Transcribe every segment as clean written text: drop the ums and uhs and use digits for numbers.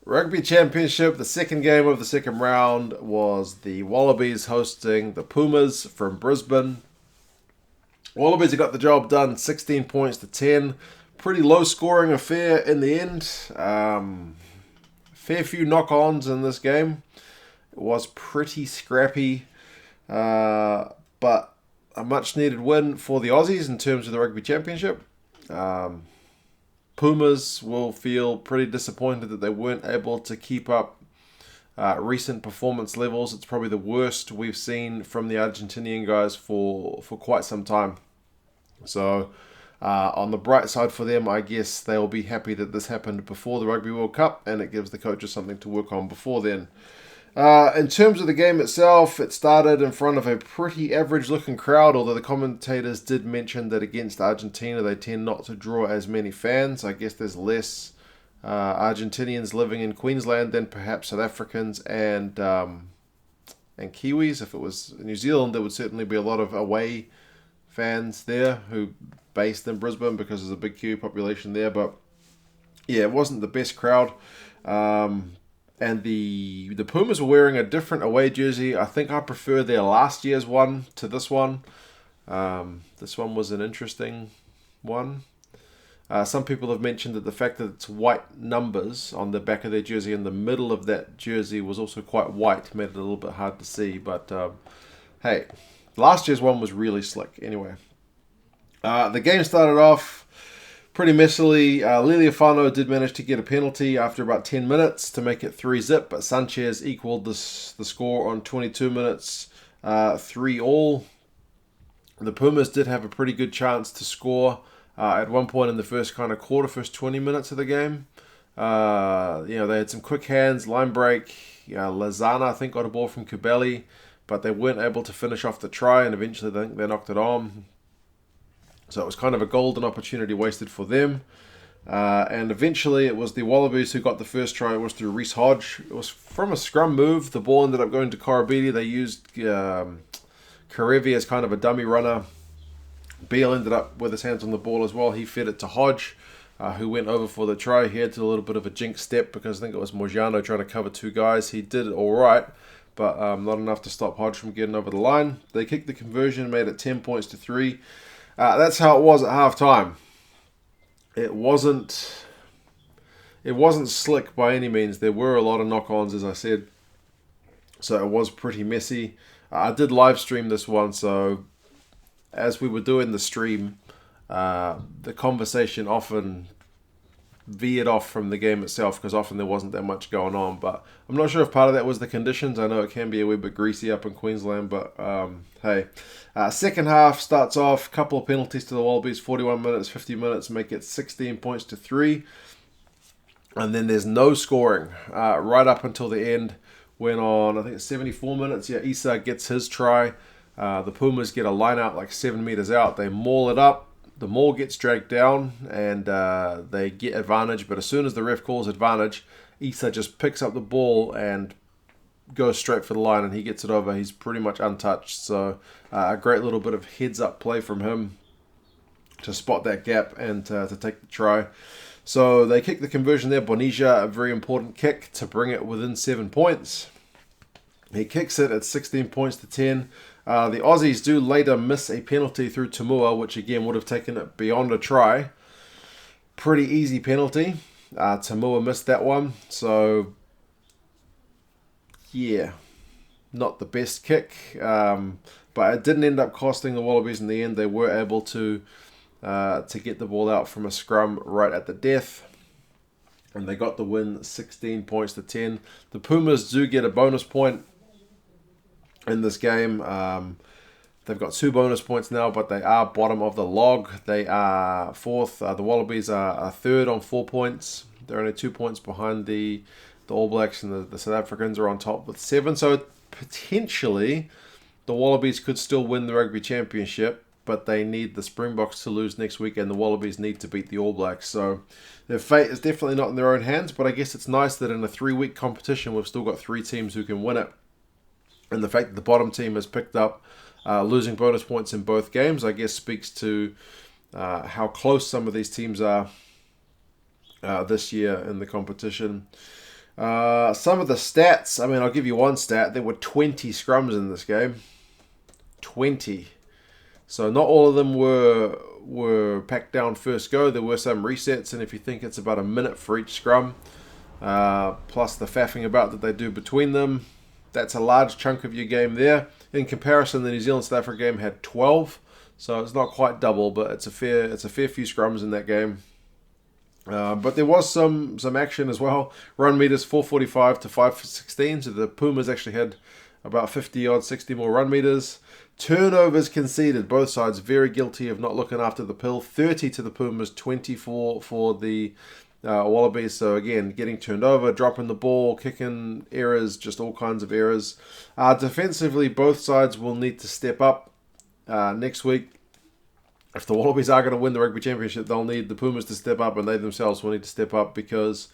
Rugby Championship, the second game of the second round was the Wallabies hosting the Pumas from Brisbane. Wallabies have got the job done, 16 points to 10. Pretty low scoring affair in the end. Fair few knock-ons in this game. It was pretty scrappy, but a much needed win for the Aussies in terms of the Rugby Championship. Pumas will feel pretty disappointed that they weren't able to keep up recent performance levels. It's probably the worst we've seen from the Argentinian guys for quite some time. So on the bright side for them, I guess they'll be happy that this happened before the Rugby World Cup, and it gives the coaches something to work on before then. In terms of the game itself, it started in front of a pretty average-looking crowd, although the commentators did mention that against Argentina, they tend not to draw as many fans. I guess there's less Argentinians living in Queensland than perhaps South Africans and Kiwis. If it was New Zealand, there would certainly be a lot of away fans there who based in Brisbane because there's a big Kiwi population there. But yeah, it wasn't the best crowd. And the Pumas were wearing a different away jersey. I think I prefer their last year's one to this one. This one was an interesting one. Some people have mentioned that the fact that it's white numbers on the back of their jersey and the middle of that jersey was also quite white made it a little bit hard to see. But hey, last year's one was really slick anyway. The game started off pretty messily. Liliafano did manage to get a penalty after about 10 minutes to make it 3-0, but Sanchez equaled the score on 22 minutes, 3-3. The Pumas did have a pretty good chance to score at one point in the first 20 minutes of the game. They had some quick hands, line break. Lazana, I think, got a ball from Kubeli, but they weren't able to finish off the try, and eventually they knocked it on. So it was kind of a golden opportunity wasted for them. And eventually it was the Wallabies who got the first try. It was through Reece Hodge. It was from a scrum move. The ball ended up going to Korobidi. They used Karevi as kind of a dummy runner. Beale ended up with his hands on the ball as well. He fed it to Hodge, who went over for the try. He had to do a little bit of a jinx step because I think it was Mojano trying to cover two guys. He did it all right, but not enough to stop Hodge from getting over the line. They kicked the conversion, made it 10 points to 3. That's how it was at halftime. It wasn't slick by any means. There were a lot of knock-ons, as I said, so it was pretty messy. I did live stream this one, so as we were doing the stream, the conversation often veered off from the game itself because often there wasn't that much going on. But I'm not sure if part of that was the conditions. I know it can be a wee bit greasy up in Queensland, but hey. Second half starts off, couple of penalties to the Wallabies, 41 minutes, 50 minutes, make it 16 points to 3. And then there's no scoring right up until the end. When on, I think it's 74 minutes, Issa gets his try. The Pumas get a line out like 7 meters out. They maul it up. The maul gets dragged down and they get advantage. But as soon as the ref calls advantage, Issa just picks up the ball and goes straight for the line and he gets it over. He's pretty much untouched. So a great little bit of heads-up play from him to spot that gap and to take the try. So they kick the conversion there. Bonija, a very important kick to bring it within 7 points. He kicks it at 16 points to 10. The Aussies do later miss a penalty through Tamua, which again would have taken it beyond a try. Pretty easy penalty. Tamua missed that one. So, yeah, not the best kick. But it didn't end up costing the Wallabies in the end. They were able to get the ball out from a scrum right at the death. And they got the win 16 points to 10. The Pumas do get a bonus point in this game. They've got 2 bonus points now, but they are bottom of the log. They are 4th. The Wallabies are 3rd on 4 points. They're only 2 points behind the All Blacks, and the South Africans are on top with 7. So potentially the Wallabies could still win the Rugby Championship, but they need the Springboks to lose next week, and the Wallabies need to beat the All Blacks. So their fate is definitely not in their own hands, but I guess it's nice that in a 3-week competition we've still got 3 teams who can win it. And the fact that the bottom team has picked up losing bonus points in both games, I guess speaks to how close some of these teams are this year in the competition. Some of the stats, I mean, I'll give you one stat. There were 20 scrums in this game. 20. So not all of them were packed down first go. There were some resets, and if you think it's about a minute for each scrum, plus the faffing about that they do between them, that's a large chunk of your game there. In comparison, the New Zealand-South Africa game had 12, so it's not quite double, but it's a fair few scrums in that game. But there was some action as well. Run meters 445 to 516, so the Pumas actually had about 50 odd, 60 more run meters. Turnovers conceded, both sides very guilty of not looking after the pill. 30 to the Pumas, 24 for the Wallabies. So again, getting turned over, dropping the ball, kicking errors, just all kinds of errors. Defensively, both sides will need to step up next week. If the Wallabies are going to win the Rugby Championship, they'll need the Pumas to step up, and they themselves will need to step up because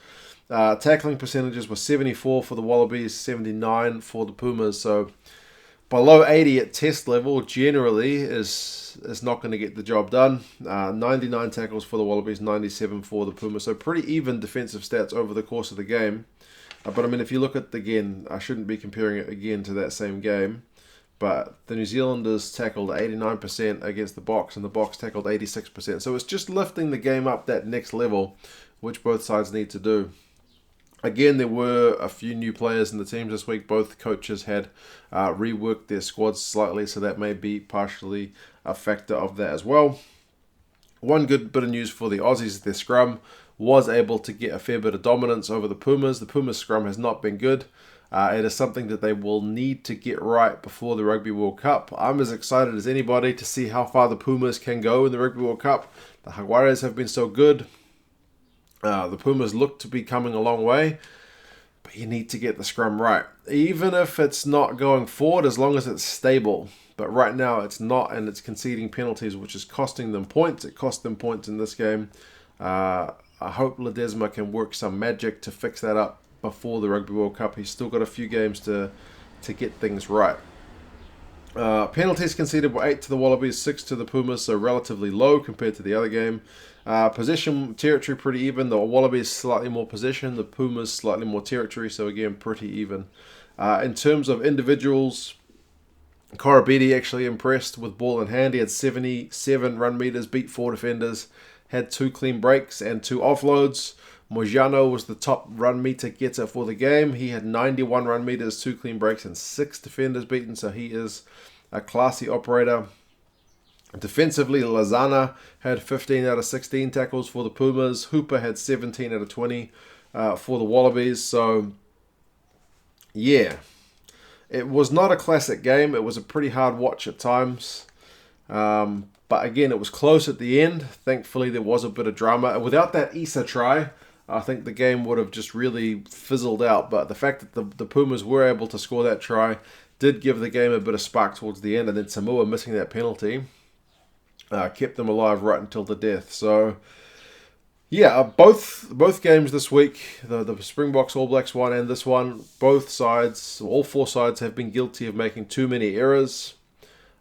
tackling percentages were 74 for the Wallabies, 79 for the Pumas. So below 80 at test level generally is not going to get the job done. 99 tackles for the Wallabies, 97 for the Pumas. So pretty even defensive stats over the course of the game. But I mean, if you look at, again, I shouldn't be comparing it again to that same game. But the New Zealanders tackled 89% against the Box, and the Box tackled 86%. So it's just lifting the game up that next level, which both sides need to do. Again, there were a few new players in the teams this week. Both coaches had reworked their squads slightly, so that may be partially a factor of that as well. One good bit of news for the Aussies, their scrum was able to get a fair bit of dominance over the Pumas. The Pumas scrum has not been good. It is something that they will need to get right before the Rugby World Cup. I'm as excited as anybody to see how far the Pumas can go in the Rugby World Cup. The Jaguares have been so good. The Pumas look to be coming a long way, but you need to get the scrum right. Even if it's not going forward, as long as it's stable. But right now it's not, and it's conceding penalties, which is costing them points. It cost them points in this game. I hope Ledesma can work some magic to fix that up before the Rugby World Cup. He's still got a few games to get things right. Penalties conceded were 8 to the Wallabies, 6 to the Pumas, so relatively low compared to the other game. Possession territory pretty even. The Wallabies slightly more possession, the Pumas slightly more territory, so again pretty even. In terms of individuals, Korobedi actually impressed with ball in hand. He had 77 run meters, beat 4 defenders, had 2 clean breaks and 2 offloads. Mojano was the top run meter getter for the game. He had 91 run meters, 2 clean breaks, and 6 defenders beaten, so he is a classy operator. Defensively, Lazana had 15 out of 16 tackles for the Pumas. Hooper had 17 out of 20 for the Wallabies. So, yeah, it was not a classic game. It was a pretty hard watch at times. But again, it was close at the end. Thankfully, there was a bit of drama. Without that Issa try, I think the game would have just really fizzled out. But the fact that the Pumas were able to score that try did give the game a bit of spark towards the end. And then Samoa missing that penalty kept them alive right until the death. So, yeah, both games this week, the Springboks All Blacks one and this one, both sides, all 4 sides have been guilty of making too many errors.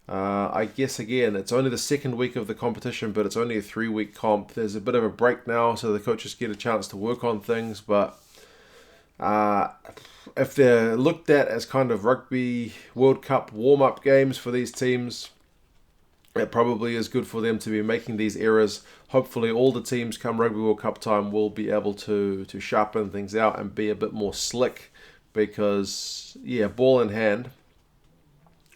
I guess, again, it's only the second week of the competition, but it's only a 3-week comp. There's a bit of a break now, so the coaches get a chance to work on things. But if they're looked at as kind of Rugby World Cup warm-up games for these teams, it probably is good for them to be making these errors. Hopefully all the teams come Rugby World Cup time will be able to sharpen things out and be a bit more slick because, yeah, ball in hand,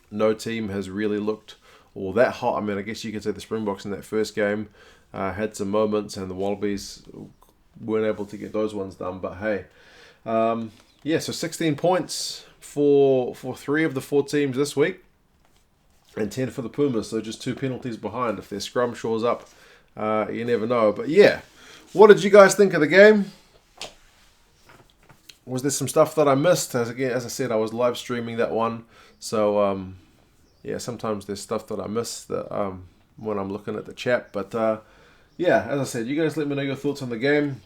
no team has really looked all that hot. I mean, I guess you could say the Springboks in that first game had some moments, and the Wallabies weren't able to get those ones done. But hey, yeah, so 16 points for 3 of the 4 teams this week, and 10 for the Pumas. So just 2 penalties behind. If their scrum shores up, you never know. But yeah, what did you guys think of the game? Was there some stuff that I missed? As I said, I was live streaming that one. So, yeah, sometimes there's stuff that I miss that when I'm looking at the chat. But, yeah, as I said, you guys let me know your thoughts on the game.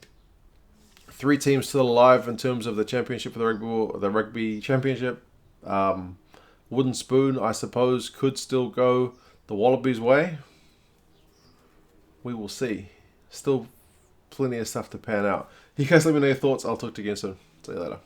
3 teams still alive in terms of the championship for the Rugby Championship. Wooden Spoon, I suppose, could still go the Wallabies' way. We will see. Still plenty of stuff to pan out. You guys let me know your thoughts. I'll talk to you again soon. See you later.